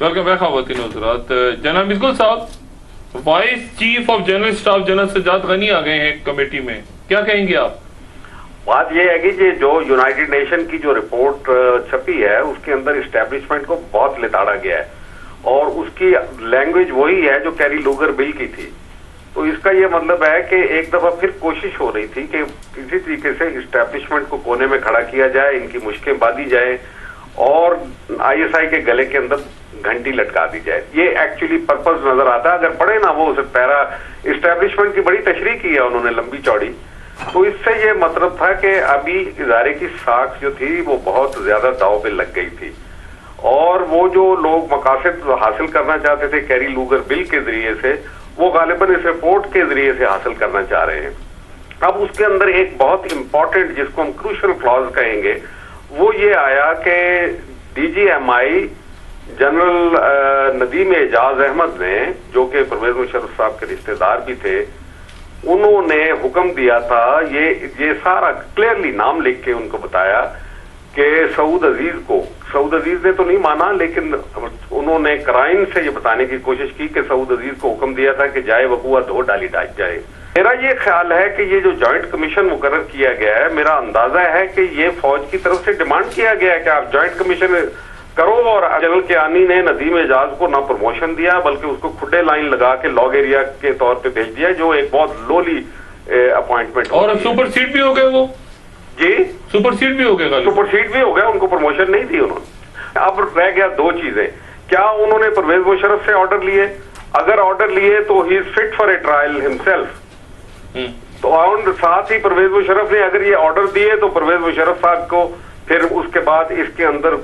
Welcome back ख़वातीन हज़रात। जनाब मिसकुल साहब, vice chief of general staff general Sajjad Ghani आ गए हैं कमेटी में, क्या कहेंगे आप? बात यह है कि जो यूनाइटेड नेशन की जो रिपोर्ट छपी है उसके अंदर इस्टेब्लिशमेंट को बहुत लिताड़ा गया है और उसकी लैंग्वेज वही है जो कैरी लूगर बिल की थी। तो इसका ये मतलब है कि एक दफा फिर कोशिश हो रही थी कि किसी तरीके से इस्टेब्लिशमेंट को कोने में खड़ा किया जाए, इनकी मुश्किलें बांधी जाए और आईएसआई के गले के अंदर घंटी लटका दी जाए। ये एक्चुअली पर्पस नजर आता है। अगर पढ़े ना वो उसे पैरा, इस्टेब्लिशमेंट की बड़ी तशरीह की है उन्होंने लंबी चौड़ी। तो इससे ये मतलब था कि अभी इदारे की साख जो थी वो बहुत ज्यादा दाव पे लग गई थी और वो जो लोग मकासद हासिल करना चाहते थे कैरी लूगर बिल के जरिए से, वो गालिबन इस रिपोर्ट के जरिए से हासिल करना चाह रहे हैं। अब उसके अंदर एक बहुत इंपॉर्टेंट, जिसको हम क्रूशल क्लॉज कहेंगे, वो ये आया कि डीजीएमआई जनरल नदीम एजाज अहमद ने, जो कि परवेज मुशर्रफ साहब के रिश्तेदार भी थे, उन्होंने हुक्म दिया था, ये सारा क्लियरली नाम लिख के उनको बताया कि सऊद अजीज ने तो नहीं माना, लेकिन उन्होंने क्राइम से ये बताने की कोशिश की कि सऊद अजीज को हुक्म दिया था कि जाए वकुआ धो डाली जाए। मेरा ये ख्याल है कि ये जो जॉइंट कमीशन मुकर्रर किया गया है, मेरा अंदाजा है कि ये फौज की तरफ से डिमांड किया गया है कि आप जॉइंट कमीशन करो। और जनरल कियानी ने नदीम एजाज को ना प्रमोशन दिया बल्कि उसको खुडे लाइन लगा के लॉग एरिया के तौर पे भेज दिया, जो एक बहुत लोली अपॉइंटमेंट। और सुपरसीड भी हो गए वो जी, सुपरसीड भी हो गया, सुपरसीड भी हो गया, उनको प्रमोशन नहीं दी उन्होंने। अब रह गया दो चीजें, क्या उन्होंने परवेज मुशर्रफ से ऑर्डर लिए? अगर ऑर्डर लिए तो he is fit for a trial himself. तो और साथ ही परवेज मुशर्रफ ने अगर ये ऑर्डर दिए तो परवेज मुशर्रफ साहब को फिर उसके बाद इसके अंदर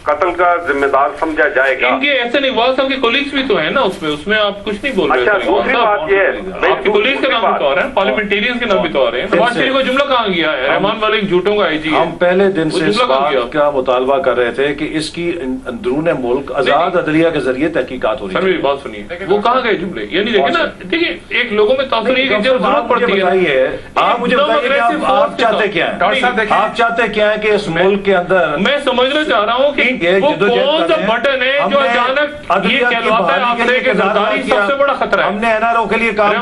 कत्ल का जिम्मेदार समझा जाएगा। इनके ऐसे नहीं, वाल साहब के कोलीग्स भी तो है ना उसमें आप कुछ नहीं बोल रहे। अच्छा, दूसरी बात ये है, आपके कोलीग्स के नाम भी तो आ रहे हैं, पार्लियामेंटरीज के नाम भी तो आ रहे हैं। नवाज शरीफ को जुमला कहाँ गया है? रहमान मलिक झूठों का आईजी है। हम पहले दिन से इस बात का मुतालबा कर रहे थे कि इसकी अंदरून मुल्क आजाद अदलिया के जरिए तहकीकात हो रही है। सर मेरी बात सुनिए, वो कहाँ गए जुमले? ये नहीं देखे ना, देखिए एक लोगों में तासुर है कि जब जरूरत पड़ती है। आप मुझे बताइए आप चाहते क्या है? आप चाहते क्या है कि इस मुल्क के अंदर? मैं समझना चाह रहा हूँ कि कौन सा बटन है जो अचानक ये कहलवाता है आपसे कि जरदारी सबसे बड़ा खतरा है? हमने एनआरओ के लिए काम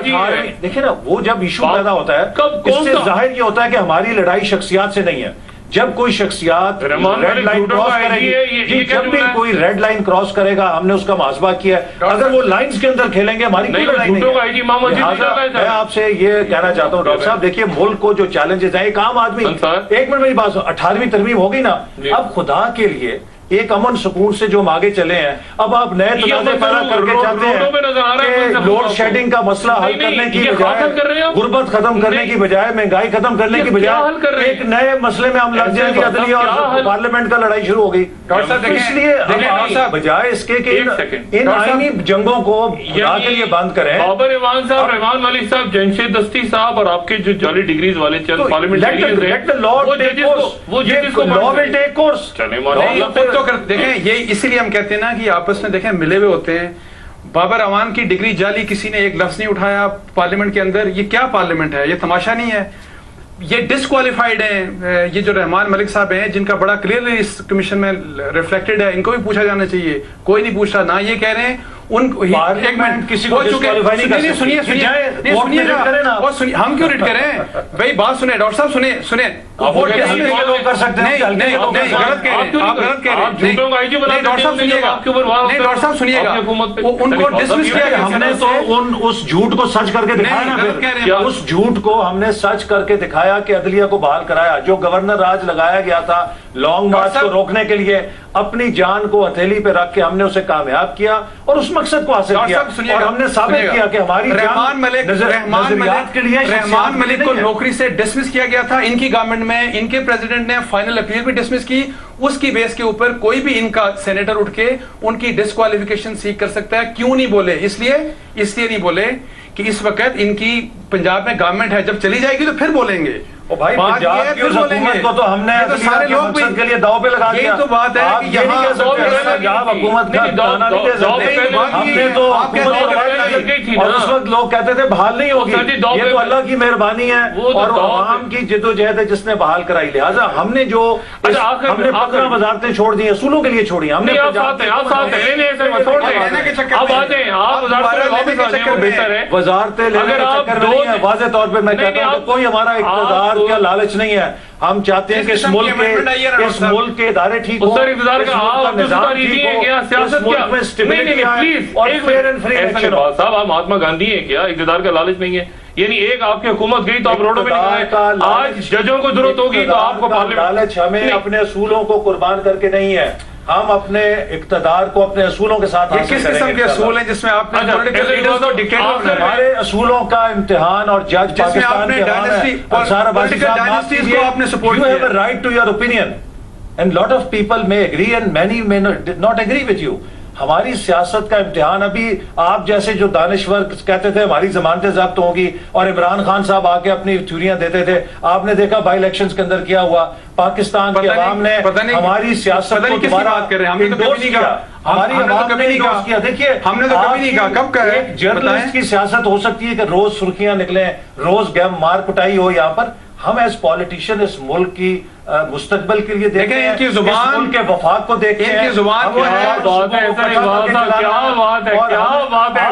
किया। देखिए ना, वो जब इशू पैदा होता है इससे जाहिर ये होता है कि हमारी लड़ाई शख्सियात से नहीं है। जब कोई शख्सियात रेड लाइन क्रॉस करेगी, जब भी कोई रेड लाइन क्रॉस करेगा, हमने उसका मुहासबा किया है। अगर वो लाइंस के अंदर खेलेंगे हमारी कोई लड़ाई नहीं है। मैं आपसे ये कहना चाहता हूँ डॉक्टर साहब, देखिए मुल्क को जो चैलेंजेस है, एक आम आदमी, एक मिनट मेरी बात, 18वीं तरमीम हो गई ना, अब खुदा के लिए एक अमन सुकून से जो हम आगे चले हैं, अब आप नए तनाज़े पैदा करके चाहते हैं कि लोड शेडिंग का मसला हल करने की बजाय, गुर्बत खत्म करने की बजाय, महंगाई खत्म करने की बजाय एक नए मसले में हम लग जाएंगे, अदलिया और पार्लियामेंट का लड़ाई शुरू हो गई। इसलिए बजाय इसके कि इन आईनी जंगों को के लिए बंद करें। बाबर रहमान साहब, रहमान मलिक साहब, जमशेद दस्ती साहब और आपके जो जाली डिग्रीज वाले देखें, ये इसीलिए हम कहते हैं ना कि आपस में देखें मिले हुए होते हैं। बाबर अवान की डिग्री जाली, किसी ने एक लफ्ज नहीं उठाया पार्लियामेंट के अंदर। ये क्या पार्लियामेंट है? ये तमाशा नहीं है। ये डिसक्वालिफाइड हैं। ये जो रहमान मलिक साहब हैं, जिनका बड़ा क्लियरली इस कमीशन में रिफ्लेक्टेड है, इनको भी पूछा जाना चाहिए। कोई नहीं पूछ रहा ना। ये कह रहे हैं एक मिनट, किसी को डिस्क्वालीफाई नहीं कर सकते। सुनिए हम क्यों रिट करें भाई? बात सुने डॉक्टर साहब, सुने वोट कर सकते हैं। नहीं, गलत कह रहे हैं आप, गलत कह रहे हैं। डॉक्टर साहब सुनिएगा, नहीं डॉक्टर साहब सुनिएगा, उनको डिसमिस किया। हमने तो उस झूठ को सच करके दिखाया ना, उस झूठ को हमने सच करके दिखाया कि अदलिया को बहाल कराया। जो गवर्नर राज लगाया गया था लॉन्ग मार्च को रोकने के लिए, अपनी जान को हथेली पे रख के हमने उसे कामयाब किया और उस मकसद को हासिल किया। और हमने साबित किया कि हमारी रहमान मलिक को नौकरी से डिसमिस किया गया था। इनकी गवर्नमेंट में इनके प्रेसिडेंट ने फाइनल अपील भी डिसमिस की। उसकी बेस के ऊपर कोई भी इनका सेनेटर उठ के उनकी डिस्क्वालिफिकेशन सीख कर सकता है। क्यों नहीं बोले? इसलिए नहीं बोले कि इस वक्त इनकी पंजाब में गवर्नमेंट है, जब चली जाएगी तो फिर बोलेंगे। بھائی پنجاب کی اس حکومت کو تو ہم نے سارے لوگ مقصد کے لیے داؤ پہ لگا دیا. یہی تو بات ہے کہ یہاں پنجاب حکومت کا دانا نہیں دے سکتے. ہم نے تو اور اس وقت لوگ کہتے تھے بحال نہیں ہوگی. یہ تو اللہ کی مہربانی ہے اور عوام کی جدوجہد ہے جس نے بحال کرائی. لہٰذا ہم نے جو ہم نے 15 وزارتیں چھوڑ دی اصولوں کے لیے چھوڑی. ہم نے وزارتیں لینے کا چکر نہیں ہے. واضح طور پہ میں کہتا ہوں کوئی ہمارا اقتدار کا لالچ نہیں ہے. ہم چاہتے ہیں کہ اس ملک کے ادارے ٹھیک ہوں, نظام ٹھیک ہو, اس ملک میں اسٹیبلٹی آئے اور فیئر اینڈ فری الیکشن ہو. صاحب آپ مہاتما گاندھی ہیں کیا؟ اقتدار کا لالچ نہیں ہے. یعنی ایک آپ کی حکومت گئی تو آپ روڈوں پہ نکلے. آج ججوں کو ضرورت ہوگی تو آپ کو لالچ ہمیں اپنے اصولوں کو قربان کر کے نہیں ہے. ہم اپنے اقتدار کو اپنے اصولوں کے ساتھ کس قسم کے اصول ہیں جس میں آپ نے ہمارے اصولوں کا امتحان اور جج پاکستان کے you have a right to your opinion and lot of people may agree and many may not agree with you. ہماری سیاست کا امتحان ابھی آپ جیسے جو دانشور کہتے تھے ہماری ضمانتیں ضبط ہوں گی اور عمران خان صاحب آ کے اپنی تھیوریاں دیتے تھے. آپ نے دیکھا بائی الیکشنز کے اندر کیا ہوا. پاکستان کی عوام نے ہماری سیاست کو دوبارہ انڈورس کیا. ہماری عوام نے انڈورس کیا. دیکھیے ہم نے تو کبھی نہیں کہا. کب کہا ہے جرنلسٹ کی سیاست ہو سکتی ہے کہ روز سرخیاں نکلیں, روز گیم مار پٹائی ہو. یہاں پر ہم ایز پولیٹیشین اس ملک کی مستقبل کے لیے دیکھیں, ان کی زبان, ان کے وفاق کو دیکھیں, ان کی زبان کیا بات ہے, کیا بات ہے, کیا بات ہے,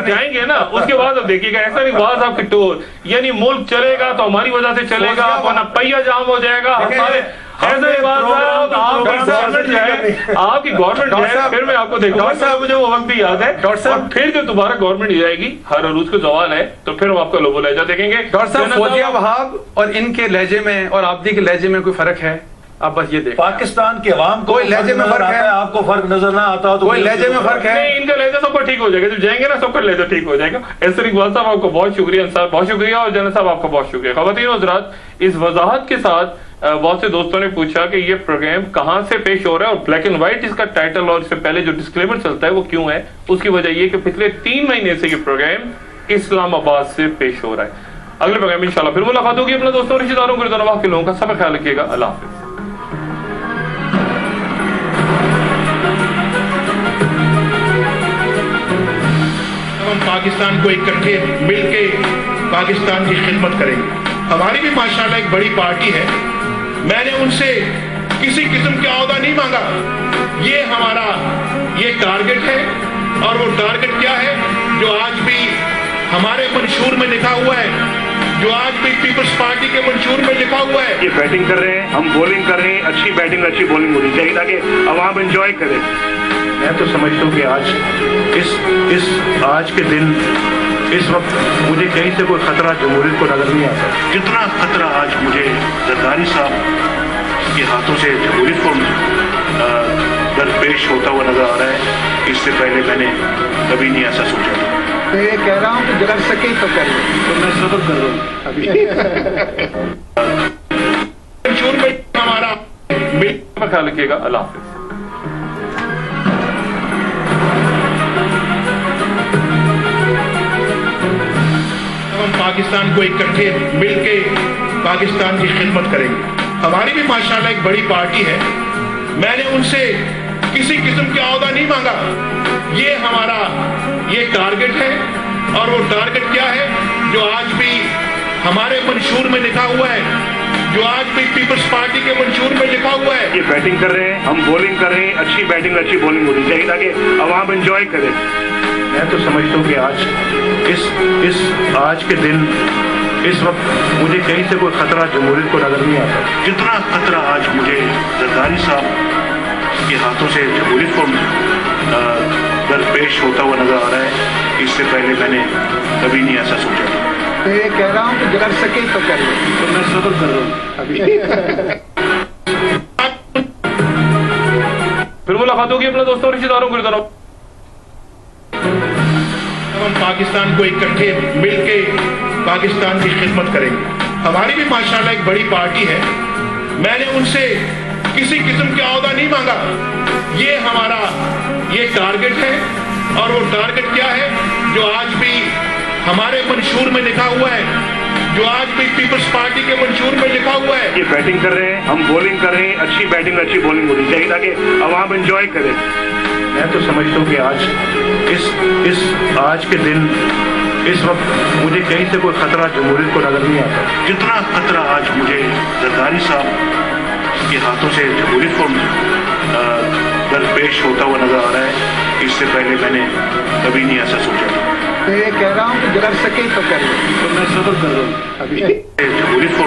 جائیں گے نا اس کے بعد اب دیکھیے گا ایسا نہیں بات آپ کی ٹور یعنی ملک چلے گا تو ہماری وجہ سے چلے گا, ورنہ پہیا جام ہو جائے گا. ایسا ہی بات آپ کی گورنمنٹ ہے. پھر میں آپ کو دیکھتا ہوں, مجھے وہ وقت بھی یاد ہے پھر جو دوبارہ گورنمنٹ جائے گی ہر عروج کو زوال ہے تو پھر ہم آپ کا لوگو لہجہ دیکھیں گے. ڈاکٹر صاحب فوزیہ وہاب اور ان کے لہجے میں اور آبدی کے لہجے میں کوئی فرق ہے؟ آپ بس یہ دیکھیں پاکستان کے عوام کو کوئی لہجے میں فرق ہے, آپ کو فرق نظر نہ آتا ہو تو کوئی لہجے میں فرق ہے. ان کا لہجہ سب کو ٹھیک ہو جائے گا. جب جائیں گے نا سب کا لہجہ ٹھیک ہو جائے گا. ایسر اقبال صاحب آپ کو بہت شکریہ, انصار بہت شکریہ, اور جنرل صاحب آپ کا بہت شکریہ. خواتین و حضرات, اس وضاحت کے ساتھ بہت سے دوستوں نے پوچھا کہ یہ پروگرام کہاں سے پیش ہو رہا ہے اور بلیک اینڈ وائٹ اس کا ٹائٹل اور اس سے پہلے جو ڈسکلیمر چلتا ہے وہ کیوں ہے. اس کی وجہ یہ کہ پچھلے 3 مہینے سے یہ پروگرام اسلام آباد سے پیش ہو رہا ہے. اگلے پروگرام میں انشاءاللہ پھر ملاقات ہوگی. اپنے دوستوں رشتہ داروں کو کے لوگوں کا سب خیال رکھیے گا. اللہ حافظ. ہم پاکستان کو اکٹھے مل کے پاکستان کی خدمت کریں گے. ہماری بھی ماشاءاللہ ایک بڑی پارٹی ہے. میں نے ان سے کسی قسم کا عہدہ نہیں مانگا. یہ ہمارا یہ ٹارگٹ ہے, اور وہ ٹارگٹ کیا ہے جو آج بھی ہمارے منشور میں لکھا ہوا ہے, جو آج بھی پیپلز پارٹی کے منشور میں لکھا ہوا ہے. یہ بیٹنگ کر رہے ہیں, ہم بولنگ کر رہے ہیں. اچھی بیٹنگ اچھی بولنگ ہونی چاہیے تاکہ عوام انجوائے کرے. میں تو سمجھتا ہوں کہ آج کے دن اس وقت مجھے کہیں سے کوئی خطرہ جمہوریت کو نظر نہیں آتا. جتنا خطرہ آج مجھے زرداری صاحب کے ہاتھوں سے جمہوریت کو درپیش ہوتا ہوا نظر آ رہا ہے, اس سے پہلے میں نے کبھی نہیں ایسا سوچا تھا. میں یہ کہہ رہا ہوں کہ اگر سکے تو کر لیں, تو میں صبر کر رہا ہوں. منشور میں ہمارا خیال رکھیے گا. اللہ حافظ. ہم پاکستان کو اکٹھے مل کے پاکستان کی خدمت کریں گے. ہماری بھی ماشاءاللہ ایک بڑی پارٹی ہے. میں نے ان سے کسی قسم کا عہدہ نہیں مانگا. یہ ہمارا یہ ٹارگٹ ہے, اور وہ ٹارگٹ کیا ہے جو آج بھی ہمارے منشور میں لکھا ہوا ہے, جو آج بھی پیپلز پارٹی کے منشور میں لکھا ہوا ہے. یہ بیٹنگ کر رہے ہیں, ہم بولنگ کر رہے ہیں. اچھی بیٹنگ اچھی بولنگ ہونی چاہیے تاکہ عوام انجوائے کرے. میں تو سمجھتا ہوں کہ آج کے دن اس وقت مجھے کہیں سے کوئی خطرہ جمہوریت کو نظر نہیں آتا. جتنا خطرہ آج مجھے زرداری صاحب کے ہاتھوں سے جمہوریت کو درپیش ہوتا ہوا نظر آ رہا ہے, اس سے پہلے میں نے کبھی نہیں ایسا سوچا تھا. میں یہ کہہ رہا ہوں کہ اگر سکے تو کر لیں, تو میں صبر کر رہا ہوں. پھر ملاقات ہوگی. اپنے دوستوں رشتہ داروں کو ہم پاکستان کو اکٹھے مل کے پاکستان کی خدمت کریں گے. ہماری بھی ماشاءاللہ ایک بڑی پارٹی ہے. میں نے ان سے کسی قسم کا عہدہ نہیں مانگا. یہ ہمارا ये टारगेट है, और वो टारगेट क्या है जो आज भी हमारे मंशूर में लिखा हुआ है, जो आज भी पीपल्स पार्टी के मंशूर में लिखा हुआ है। ये बैटिंग कर रहे हैं, हम बॉलिंग कर रहे हैं, अच्छी बैटिंग अच्छी बॉलिंग होनी चाहिए ताकि आवाम एंजॉय करे। मैं तो समझता हूँ कि आज के दिन इस वक्त मुझे कहीं से कोई खतरा जमहूरियत को नजर नहीं आता। जितना खतरा आज मुझे जरदारी साहब के हाथों से जमहूरियत को दरपेश होता हुआ नजर आ रहा है, इससे पहले मैंने कभी नहीं ऐसा सोचा। मैं ये कह रहा हूँ कि अगर सके तो कर लो। तो मैं सबर कर रहा हूँ अभी जमहूरियत को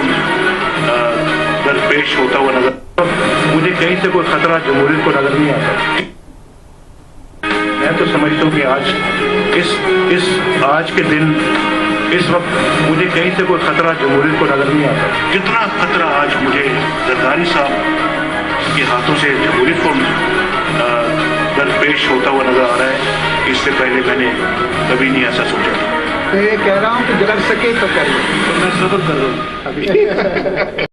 दरपेश होता हुआ नजर, मुझे कहीं से कोई खतरा जमहूरियत को नजर नहीं आता। मैं तो समझता हूँ कि आज के दिन इस वक्त मुझे कहीं से कोई खतरा जमहूरियत को नजर नहीं आता। जितना खतरा आज मुझे जरदारी साहब के हाथों से जमहूरियत को दरपेश होता हुआ नजर आ रहा है, इससे पहले मैंने कभी नहीं ऐसा सोचा। मैं ये कह रहा हूँ कि अगर सके तो कर लो। तो मैं सबर कर रहा हूँ अभी